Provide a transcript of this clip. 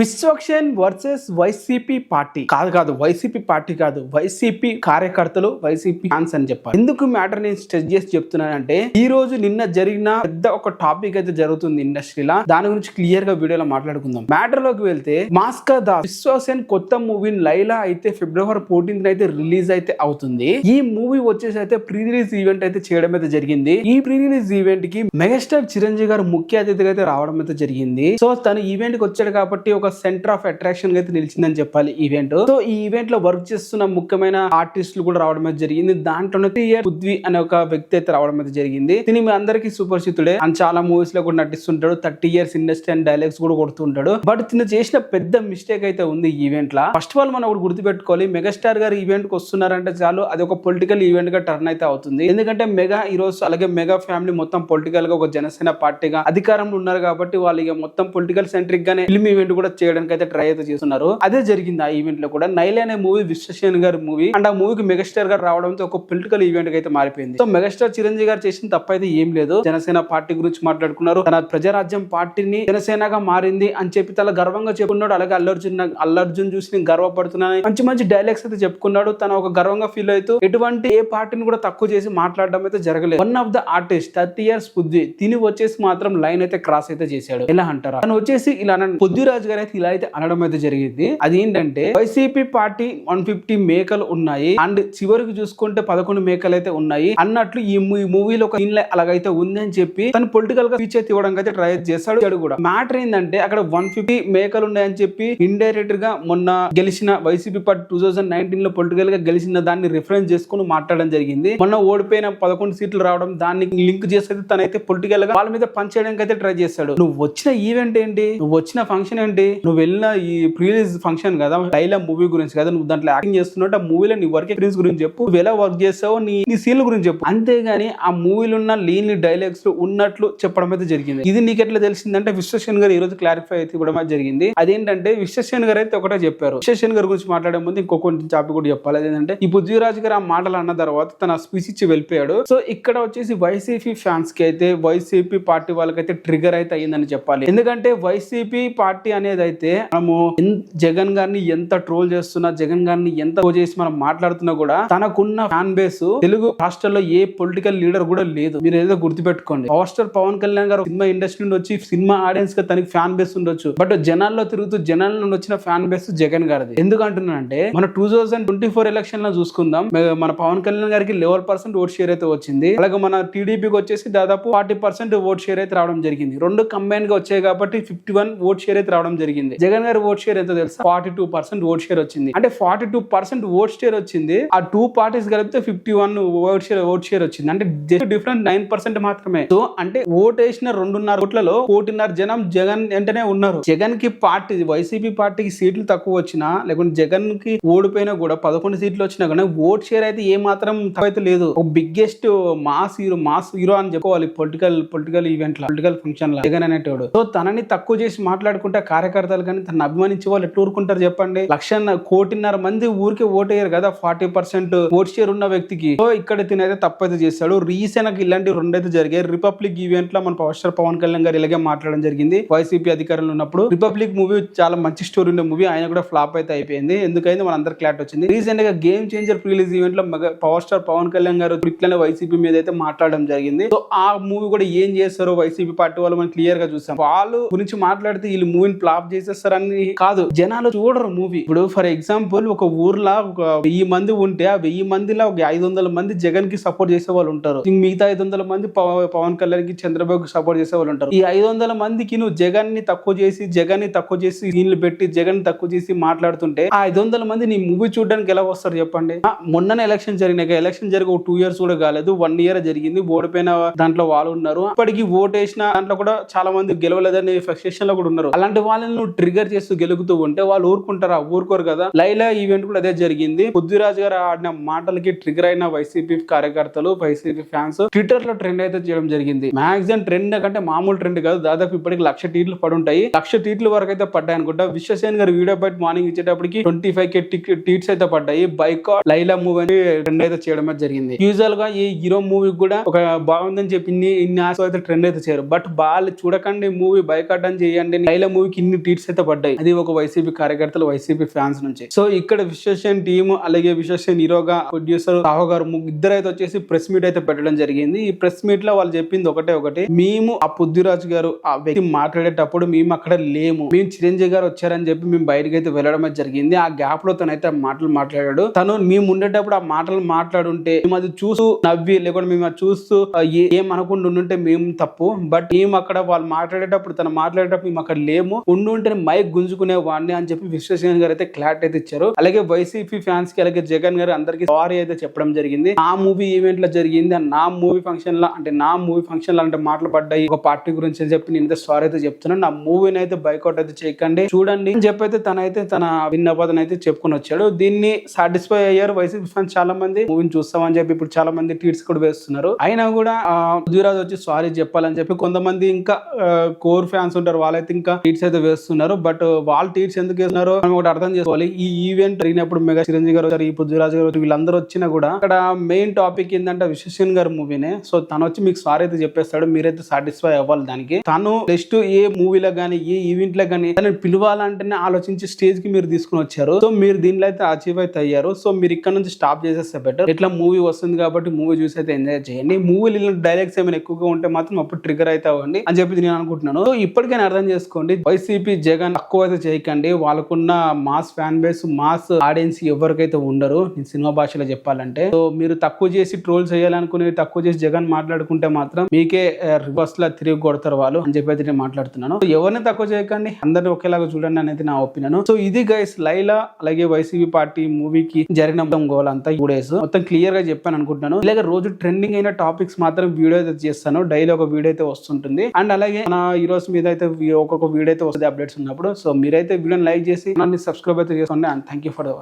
Vishwaksen versus YCP party కాదు YCP party కాదు, YCP కార్యకర్తలు, వైసీపీ ఫ్యాన్స్ అని చెప్పాలి. ఎందుకు మ్యాటర్ నేను స్ట్రెస్ చేసి చెప్తున్నానంటే, ఈ రోజు నిన్న జరిగిన పెద్ద ఒక టాపిక్ అయితే జరుగుతుంది ఇండస్ట్రీలో. దాని గురించి క్లియర్ గా వీడియోలో మాట్లాడుకుందాం. మ్యాటర్ లోకి వెళ్తే, మాస్కా దాస్ విశ్వక్సేన్ కొత్త మూవీ లైలా అయితే February 14th అయితే రిలీజ్ అయితే అవుతుంది. ఈ మూవీ వచ్చేసి అయితే ప్రీ రిలీజ్ ఈవెంట్ అయితే చేయడం అయితే జరిగింది. ఈ ప్రీ రిలీజ్ ఈవెంట్ కి మెగాస్టార్ చిరంజీవి గారు ముఖ్య అతిథిగా అయితే రావడం అయితే జరిగింది. సో తను ఈవెంట్ కి వచ్చాడు కాబట్టి ఒక సెంటర్ ఆఫ్ అట్రాక్షన్ అయితే నిలిచిందని చెప్పాలి ఈవెంట్. సో ఈ ఈవెంట్ లో వర్క్ చేస్తున్న ముఖ్యమైన ఆర్టిస్టులు కూడా రావడం అయితే జరిగింది. దాంట్లోనే పృథ్వీ అనే ఒక వ్యక్తి అయితే రావడం అయితే జరిగింది. దీని మీ అందరికీ సుపరిచితుడే, అండ్ చాలా మూవీస్ లో కూడా నటిస్తుంటాడు. 30 years ఇండస్ట్రీ అండ్ డైలాగ్స్ కూడా కొడుతుంటాడు. బట్ తిను చేసిన పెద్ద మిస్టేక్ అయితే ఉంది ఈ event law. First of all మనం ఒకటి గుర్తుపెట్టుకోవాలి, మెగాస్టార్ గారు ఈవెంట్ కి వస్తున్నారంటే చాలు అది ఒక పొలిటికల్ ఈవెంట్ గా టర్న్ అయితే అవుతుంది. ఎందుకంటే మెగా హీరోస్ అలాగే మెగా ఫ్యామిలీ మొత్తం పొలిటికల్ గా ఒక జనసేన పార్టీగా అధికారంలో ఉన్నారు కాబట్టి వాళ్ళు ఇక మొత్తం పొలిటికల్ సెంట్రిక్ గానే ఫిల్మ్ ఈవెంట్ కూడా చేయడానికి అయితే ట్రై అయితే చేస్తున్నారు. అదే జరిగింది ఆ ఈవెంట్ లో కూడా. నైలా అనే మూవీ విశ్వక్సేన్ గారి మూవీ, అండ్ ఆ మూవీకి మెగాస్టార్ గారు రావడంతో ఒక పొలిటికల్ ఈవెంట్ అయితే మారిపోయింది. సో మెగాస్టార్ చిరంజీవి గారు చేసిన తప్పైతే ఏం లేదు. జనసేన పార్టీ గురించి మాట్లాడుకున్నారు. తన ప్రజారాజ్యం పార్టీని జనసేనగా మారింది అని చెప్పి తన గర్వంగా చెప్పుకున్నాడు. అలాగే అల్లర్జున్ చూసి నేను గర్వపడుతున్నాను మంచి మంచి డైలాగ్స్ అయితే చెప్పుకున్నాడు. తన ఒక గర్వంగా ఫీల్ అవుతూ ఎటువంటి ఏ పార్టీని కూడా తక్కువ చేసి మాట్లాడడం అయితే జరగలేదు. One of the artist 30 years Prithvi తిని వచ్చేసి మాత్రం లైన్ అయితే క్రాస్ అయితే చేశాడు. ఎలా అంటారా, తను వచ్చేసి ఇలా పృథ్వీరాజ్ గారు అయితే ఇలా అయితే అనడం అయితే జరిగింది. అది ఏంటంటే, వైసీపీ పార్టీ 150 మేకలు ఉన్నాయి అండ్ చివరికి చూసుకుంటే 11 మేకలు అయితే ఉన్నాయి అన్నట్లు ఈ మూవీలో ఒక అలాగైతే ఉంది అని చెప్పి తను పొలిటికల్ గా స్పీచ్ అయితే ఇవ్వడానికి అయితే ట్రై చేస్తాడు కూడా. మ్యాటర్ ఏంటంటే, అక్కడ 150 మేకలు ఉన్నాయని చెప్పి ఇండైరెక్ట్ గా మొన్న గెలిచిన వైసీపీ పార్టీ 2019 లో పొలిటికల్ గా గెలిచిన దాన్ని రిఫరెన్స్ చేసుకుని మాట్లాడడం జరిగింది. మొన్న ఓడిపోయిన 11 సీట్లు రావడం దాన్ని లింక్ చేసేది తనైతే పొలిటికల్ గా వాళ్ళ మీద పనిచేయడానికి అయితే ట్రై చేస్తాడు. నువ్వు వచ్చిన ఈవెంట్ ఏంటి, నువ్వు వచ్చిన ఫంక్షన్ ఏంటి, నువ్వు వెళ్ళిన ఈ ప్రీ రిలీజ్ ఫంక్షన్ కదా, లైలా మూవీ గురించి కదా, నువ్వు దాంట్లో యాక్టింగ్ చేస్తున్నట్టు ఆ మూవీలో నీ వర్క్ ఎక్స్పీరియన్స్ గురించి చెప్పు, నువ్వు ఎలా వర్క్ చేస్తావో నీ సీన్ల గురించి చెప్పు. అంతేగాని ఆ మూవీలో ఉన్న లేని డైలాగ్స్ ఉన్నట్లు చెప్పడం అయితే జరిగింది. ఇది నీకు ఎట్లా తెలిసిందంటే, విశ్వక్సేన్ గారు ఈ రోజు క్లారిఫై అయితే ఇవ్వడం అయితే జరిగింది. అదేంటంటే, విశ్వక్సేన్ గారు అయితే ఒకటే చెప్పారు. విశ్వక్సేన్ గారి గురించి మాట్లాడే ముందు ఇంకొక టాపిక్ కూడా చెప్పాలి. అదేంటంటే, ఈ పృథ్వీరాజ్ గారు ఆ మాటలు అన్న తర్వాత తన స్పీచ్ ఇచ్చి వెళ్ళిపోయాడు. సో ఇక్కడ వచ్చేసి వైసీపీ ఫ్యాన్స్ కి అయితే, వైసీపీ పార్టీ వాళ్ళకైతే ట్రిగర్ అయితే అయ్యిందని చెప్పాలి. ఎందుకంటే వైసీపీ పార్టీ అనేది అయితే మనము జగన్ గారిని ఎంత ట్రోల్ చేస్తున్నా, జగన్ గారిని ఎంత చేసి మనం మాట్లాడుతున్నా కూడా తనకున్న ఫ్యాన్ బేస్ తెలుగు రాష్ట్రాల్లో ఏ పొలిటికల్ లీడర్ కూడా లేదు. మీరు ఏదో గుర్తుపెట్టుకోండి. పవర్ స్టార్ పవన్ కళ్యాణ్ గారు సినిమా ఇండస్ట్రీ నుండి వచ్చి సినిమా ఆడియన్స్ గా తనకి ఫ్యాన్ బేస్ ఉండొచ్చు, బట్ జనాల్లో తిరుగుతూ జనాల నుండి వచ్చిన ఫ్యాన్ బేస్ జగన్ గారిది. ఎందుకు అంటున్నానంటే, మన 2024 ఎలక్షన్ లో చూసుకుందాం, మన పవన్ కళ్యాణ్ గారికి 11% ఓట్ షేర్ అయితే వచ్చింది. అలాగే మన టీడీపీకి వచ్చేసి దాదాపు 40% ఓట్ షేర్ అయితే రావడం జరిగింది. రెండు కంబైన్ గా వచ్చాయి కాబట్టి 51 ఓట్ షేర్ అయితే రావడం జరిగింది. జగన్ గారి ఓట్ షేర్ ఎంతో తెలుసా, 42% ఓట్ షేర్ వచ్చింది. అంటే 42% ఓట్ షేర్ వచ్చింది. ఆ 2 పార్టీస్ కలిపితే 51 ఓట్ షేర్ వచ్చింది. అంటే డిఫరెంట్ 9% మాత్రమే. సో అంటే ఓట్ వేసిన 2.5 కోట్లలో 1.5 జనం జగన్ వెంటనే ఉన్నారు. జగన్ కి పార్టీ, వైసీపీ పార్టీకి సీట్లు తక్కువ వచ్చినా, లేకుంటే జగన్ కి ఓడిపోయినా కూడా 11 సీట్లు వచ్చినా కానీ ఓట్ షేర్ అయితే ఏ మాత్రం తక్కువైతే లేదు. ఒక బిగ్గెస్ట్ మాస్ హీరో అని చెప్పుకోవాలి పొలిటికల్ ఈవెంట్ లా, పొలిటికల్ ఫంక్షన్ లా జగన్ అనేటోడు. సో తనని తక్కువ చేసి మాట్లాడుకుంటే కార్యకర్తలు కానీ తనని అభిమానించే వాళ్ళు ఎట్లా ఊరుకుంటారు చెప్పండి. 1.5 మంది ఊరికి ఓటు వేయరు కదా 40% ఓట్ షేర్ ఉన్న వ్యక్తికి. సో ఇక్కడ తినైతే తప్పైతే చేస్తాడు. రీసెంట్ గా ఇలాంటి 2 అయితే జరిగాయి. రిపబ్లిక్ ఈవెంట్ లో మన పవర్ స్టార్ పవన్ కళ్యాణ్ గారు ఇలాగే మాట్లాడడం జరిగింది. వైసీపీ అధికారంలో ఉన్నప్పుడు రిపబ్లిక్ మూవీ చాలా మంచి స్టోరీ ఉండే మూవీ, ఆయన కూడా ఫ్లాప్ అయితే అయిపోయింది. ఎందుకైంది మన అందరికి క్లారిటీ వచ్చింది. రీసెంట్ గా game changer pre release event లో పవర్ స్టార్ పవన్ కళ్యాణ్ గారు ఇట్లనే వైసీపీ మీద అయితే మాట్లాడడం జరిగింది. సో ఆ మూవీ కూడా ఏం చేస్తారో వైసీపీ పార్టీ వాళ్ళు మనం క్లియర్ గా చూసాం. వాళ్ళు గురించి మాట్లాడితే వీళ్ళు మూవీని ఫ్లాప్ చేసేస్తారని కాదు, జనాలు చూడరు మూవీ. ఇప్పుడు ఫర్ ఎగ్జాంపుల్, ఒక ఊర్లో ఒక 1000 మంది ఉంటే ఆ 1000 మందిలో ఒక 500 మంది జగన్ కి సపోర్ట్ చేసే వాళ్ళు ఉంటారు. మిగతా 500 మంది పవన్ కళ్యాణ్ కి చంద్రబాబు కి సపోర్ట్ చేసే వాళ్ళు ఉంటారు. ఈ 500 మందికి నువ్వు జగన్ ని తక్కువ చేసి సీన్లు పెట్టి జగన్ తక్కువ చేసి మాట్లాడుతుంటే ఆ 500 మంది నీ మూవీ చూడడానికి ఎలా వస్తారు చెప్పండి. మొన్ననే ఎలక్షన్ జరిగినాయి. ఎలక్షన్ జరిగి ఒక 2 years కూడా కాలేదు, 1 year జరిగింది. ఓడిపోయిన దాంట్లో వాళ్ళు ఉన్నారు. ఇప్పటికి ఓట్ వేసిన దాంట్లో కూడా చాలా మంది గెలవలేదని ఫ్రస్ట్రేషన్ లో కూడా ఉన్నారు. అలాంటి వాళ్ళని నువ్వు ట్రిగర్ చేస్తూ గెలుగుతూ ఉంటే వాళ్ళు ఊరుకుంటారా? ఊరుకోరు కదా. లైలా ఈవెంట్ కూడా అదే జరిగింది. పృథ్వీరాజ్ గారు ఆడిన మాటలకి ట్రిగర్ అయిన వైసీపీ కార్యకర్తలు, వైసీపీ ఫ్యాన్స్ ట్విట్టర్ లో ట్రెండ్ అయితే చేయడం జరిగింది. మాక్సిమం ట్రెండ్ కంటే మామూలు ట్రెండ్ కాదు, దాదాపు ఇప్పటికి 1,00,000 ట్వీట్లు పడుంటాయి. 1,00,000 ట్వీట్ల వరకు అయితే పడ్డాయి అనుకుంటా. విశ్వక్సేన్ గారు వీడియో బయట మార్నింగ్ ఇచ్చేటప్పటికి 25K ట్వీట్స్ అయితే పడ్డాయి. బైకాట్ లైలా మూవీ అని ట్రెండ్ అయితే చేయడం అయితే జరిగింది. యూజువల్ గా ఈ హీరో మూవీ కూడా ఒక బాగుందని చెప్పి ఇన్ని ఆశ అయితే ట్రెండ్ అయితే చేయరు. బట్ వాళ్ళు చూడకండి మూవీ బైకాట్ అని చేయండి, లైలా మూవీకి ఇన్ని ట్వీట్స్ అయితే పడ్డాయి, అది ఒక వైసీపీ కార్యకర్తలు వైసీపీ ఫ్యాన్స్ నుంచి. సో ఇక్కడ విశ్వసేన్ టీమ్ అలాగే విశ్వసేన్ హీరోగా ప్రొడ్యూసర్ సాహో గారు ఇద్దరు అయితే వచ్చేసి ప్రెస్ మీట్ అయితే పెట్టడం జరిగింది. ఈ ప్రెస్ మీట్ లో వాళ్ళు చెప్పింది ఒకటి, మేము ఆ పృథ్వీరాజ్ గారు ఆ వ్యక్తి మాట్లాడేటప్పుడు మేము అక్కడ లేము, మేము చిరంజీవి గారు వచ్చారని చెప్పి మేము బయటకి అయితే వెళ్ళడం జరిగింది. ఆ గ్యాప్ లో తనైతే మాటలు మాట్లాడాడు. తను మేము ఉండేటప్పుడు ఆ మాటలు మాట్లాడుంటే మేము అది చూస్తూ నవ్వి లేకుండా మేము అది చూస్తూ ఏం అనకుండా ఉండుంటే మేము తప్పు. బట్ మేము అక్కడ వాళ్ళు మాట్లాడేటప్పుడు తను మాట్లాడేటప్పుడు మేము అక్కడ లేము, ఉండుంటే మైక్ గుంజుకునే వాడిని అని చెప్పి విశ్వసేన్ గారు అయితే క్లారిటీ అయితే ఇచ్చారు. అలాగే వైసీపీ ఫ్యాన్స్ కి అలాగే జగన్ గారు అందరికి సారీ అయితే చెప్పడం జరిగింది. నా మూవీ ఈవెంట్ లో జరిగింది, నా మూవీ ఫంక్షన్ లో అంటే మాటలు పడ్డాయి ఒక పార్టీ గురించి అని చెప్పి నేను సారీ అయితే చెప్తున్నాను. నా మూవీని అయితే బైకౌట్ అయితే చేయకండి, చూడండి అని చెప్పి అయితే తనైతే తన విన్నపదన అయితే చెప్పుకొని వచ్చాడు. దీన్ని సాటిస్ఫై అయ్యారు వైసీపీ ఫ్యాన్స్ చాలా మంది. మూవీని చూస్తామని చెప్పి ఇప్పుడు చాలా మంది ట్వీట్స్ కూడా వేస్తున్నారు. అయినా కూడా పృథ్వీరాజ్ వచ్చి సారీ చెప్పాలని చెప్పి కొంతమంది ఇంకా కోర్ ఫ్యాన్స్ ఉంటారు, వాళ్ళైతే ఇంకా ట్వీట్స్ అయితే వేస్తున్నారు. బట్ వాళ్ళు ట్వీట్స్ ఎందుకు వేస్తున్నారు మనం ఒకటి అర్థం చేసుకోవాలి. ఈ ఈవెంట్ జరిగినప్పుడు మెగా చిరంజీవి గారు వచ్చారు, ఈ పృథ్వీరాజ్ గారు వీళ్ళందరూ వచ్చినా కూడా అక్కడ మెయిన్ టాపిక్ ఏంటంటే విశ్వసేన్ గారి మూవీనే. సో తను వచ్చి మీకు సారీ అయితే చెప్పేస్తాడు, మీరైతే సాటిస్ఫై అవ్వాలి దానికి. తను నెక్స్ట్ ఏ మూవీలో గానీ ఏ ఈవెంట్ లో గానీ తనని పిలవాలంటేనే ఆలోచించి స్టేజ్ కి మీరు తీసుకుని వచ్చారు. సో మీరు దీనిలో అయితే అచీవ్ అయితే అయ్యారు. సో మీరు ఇక్కడ నుంచి స్టాప్ చేసేస్తే బెటర్. ఇట్లా మూవీ వస్తుంది కాబట్టి మూవీ చూసి అయితే ఎంజాయ్ చేయండి. మూవీలో డైలాగ్స్ ఏమైనా ఎక్కువగా ఉంటే మాత్రం అప్పుడు ట్రిగర్ అయితే అవ్వండి అని చెప్పి నేను అనుకుంటున్నాను. సో ఇప్పటికైనా అర్థం చేసుకోండి, వైసీపీ జగన్ తక్కువ అయితే చేయకండి. వాళ్ళకున్న mass fan base mass audience ఎవరికైతే ఉండరు నేను సినిమా భాషలో చెప్పాలంటే. సో మీరు తక్కువ చేసి ట్రోల్ చేయాలనుకుని తక్కువ చేసి జగన్ మాట్లాడుకుంటే మాత్రం మీకే రివర్స్ లా తిరిగి కొడతారు వాళ్ళు అని చెప్పి అయితే నేను మాట్లాడుతున్నాను. ఎవరిని తక్కువ చేయకండి, అందరిని ఒకేలాగా చూడండి అనేది నా ఒపీనియన్. సో ఇది గైస్ లైలా అలాగే వైసీపీ పార్టీ మూవీకి జరిగిన గోల్ అంతా 2 days మొత్తం క్లియర్ గా చెప్పాను అనుకుంటున్నాను. ఇలాగే రోజు ట్రెండింగ్ అయిన టాపిక్స్ మాత్రం వీడియో అయితే చేస్తాను, డైలీ ఒక వీడియో అయితే వస్తుంటుంది. అండ్ అలాగే మన హీరోస్ మీద అయితే ఒక్కొక్క వీడియో అయితే వస్తుంది అప్డేట్స్ ఉన్నప్పుడు. సో మీరైతే వీడియోని లైక్ చేసి నన్ను సబ్స్క్రైబ్ అయితే చేసుకోండి. And thank you for the watch.